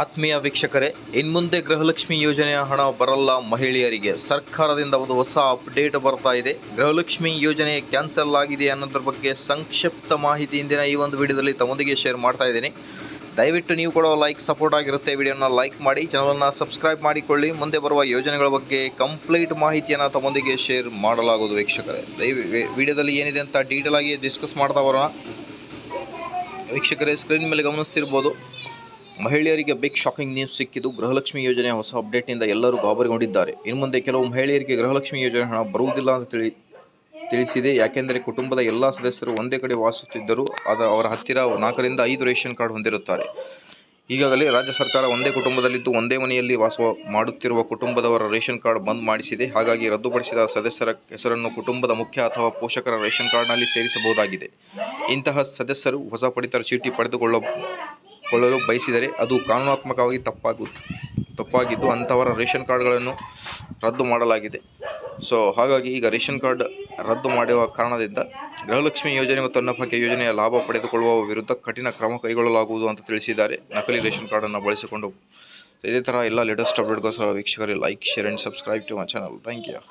ಆತ್ಮೀಯ ವೀಕ್ಷಕರೇ, ಇನ್ಮುಂದೆ ಗೃಹಲಕ್ಷ್ಮಿ ಯೋಜನೆಯ ಹಣ ಬರಲ್ಲ ಮಹಿಳೆಯರಿಗೆ. ಸರ್ಕಾರದಿಂದ ಒಂದು ಹೊಸ ಅಪ್ಡೇಟ್ ಬರ್ತಾ ಇದೆ. ಗೃಹಲಕ್ಷ್ಮಿ ಯೋಜನೆ ಕ್ಯಾನ್ಸಲ್ ಆಗಿದೆ ಅನ್ನೋದ್ರ ಬಗ್ಗೆ ಸಂಕ್ಷಿಪ್ತ ಮಾಹಿತಿ ಇಂದಿನ ಈ ಒಂದು ವಿಡಿಯೋದಲ್ಲಿ ತಮ್ಮೊಂದಿಗೆ ಶೇರ್ ಮಾಡ್ತಾ ಇದ್ದೀನಿ. ದಯವಿಟ್ಟು ನೀವು ಕೂಡ ಲೈಕ್ ಸಪೋರ್ಟ್ ಆಗಿರುತ್ತೆ. ವಿಡಿಯೋನ ಲೈಕ್ ಮಾಡಿ, ಚಾನಲನ್ನು ಸಬ್ಸ್ಕ್ರೈಬ್ ಮಾಡಿಕೊಳ್ಳಿ. ಮುಂದೆ ಬರುವ ಯೋಜನೆಗಳ ಬಗ್ಗೆ ಕಂಪ್ಲೀಟ್ ಮಾಹಿತಿಯನ್ನು ತಮ್ಮೊಂದಿಗೆ ಶೇರ್ ಮಾಡಲಾಗುವುದು. ವೀಕ್ಷಕರೇ, ವಿಡಿಯೋದಲ್ಲಿ ಏನಿದೆ ಅಂತ ಡೀಟೇಲ್ ಆಗಿ ಡಿಸ್ಕಸ್ ಮಾಡ್ತಾ ಬರೋಣ. ವೀಕ್ಷಕರೇ, ಸ್ಕ್ರೀನ್ ಮೇಲೆ ಗಮನಿಸ್ತಿರ್ಬೋದು, ಮಹಿಳೆಯರಿಗೆ ಬಿಗ್ ಶಾಕಿಂಗ್ ನ್ಯೂಸ್ ಸಿಕ್ಕಿದ್ದು. ಗೃಹಲಕ್ಷ್ಮಿ ಯೋಜನೆಯ ಹೊಸ ಅಪ್ಡೇಟ್ನಿಂದ ಎಲ್ಲರೂ ಗಾಬರಿಗೊಂಡಿದ್ದಾರೆ. ಇನ್ನು ಮುಂದೆ ಕೆಲವು ಮಹಿಳೆಯರಿಗೆ ಗೃಹಲಕ್ಷ್ಮಿ ಯೋಜನೆ ಹಣ ಬರುವುದಿಲ್ಲ ಅಂತ ತಿಳಿಸಿದೆ. ಯಾಕೆಂದರೆ ಕುಟುಂಬದ ಎಲ್ಲ ಸದಸ್ಯರು ಒಂದೇ ಕಡೆ ವಾಸಿಸುತ್ತಿದ್ದರು. ಅವರ ಹತ್ತಿರ 4 ರಿಂದ 5 ರೇಷನ್ ಕಾರ್ಡ್ ಹೊಂದಿರುತ್ತಾರೆ. ಈಗಾಗಲೇ ರಾಜ್ಯ ಸರ್ಕಾರ ಒಂದೇ ಕುಟುಂಬದಲ್ಲಿದ್ದು ಒಂದೇ ಮನೆಯಲ್ಲಿ ವಾಸ ಮಾಡುತ್ತಿರುವ ಕುಟುಂಬದವರ ರೇಷನ್ ಕಾರ್ಡ್ ಬಂದ್ ಮಾಡಿಸಿದೆ. ಹಾಗಾಗಿ ರದ್ದುಪಡಿಸಿದ ಸದಸ್ಯರ ಹೆಸರನ್ನು ಕುಟುಂಬದ ಮುಖ್ಯ ಅಥವಾ ಪೋಷಕರ ರೇಷನ್ ಕಾರ್ಡ್ನಲ್ಲಿ ಸೇರಿಸಬಹುದಾಗಿದೆ. ಇಂತಹ ಸದಸ್ಯರು ಹೊಸ ಪಡಿತರ ಚೀಟಿ ಪಡೆದುಕೊಳ್ಳಲು ಬಯಸಿದರೆ ಅದು ಕಾನೂನಾತ್ಮಕವಾಗಿ ತಪ್ಪಾಗಿದ್ದು ಅಂಥವರ ರೇಷನ್ ಕಾರ್ಡ್ಗಳನ್ನು ರದ್ದು ಮಾಡಲಾಗಿದೆ. ಹಾಗಾಗಿ ಈಗ ರೇಷನ್ ಕಾರ್ಡ್ ರದ್ದು ಮಾಡುವ ಕಾರಣದಿಂದ ಗೃಹಲಕ್ಷ್ಮಿ ಯೋಜನೆ ಮತ್ತು ಅನ್ನಭಾಗ್ಯ ಯೋಜನೆಯ ಲಾಭ ಪಡೆದುಕೊಳ್ಳುವ ವಿರುದ್ಧ ಕಠಿಣ ಕ್ರಮ ಕೈಗೊಳ್ಳಲಾಗುವುದು ಅಂತ ತಿಳಿಸಿದ್ದಾರೆ. ನಕಲಿ ರೇಷನ್ ಕಾರ್ಡನ್ನು ಬಳಸಿಕೊಂಡು ಇದೇ ಥರ ಎಲ್ಲ ಲೇಟೆಸ್ಟ್ ಅಪ್ಡೇಟ್ಗೋಸ್ಕರ ವೀಕ್ಷಕರೇ like, share and subscribe to my channel. Thank you.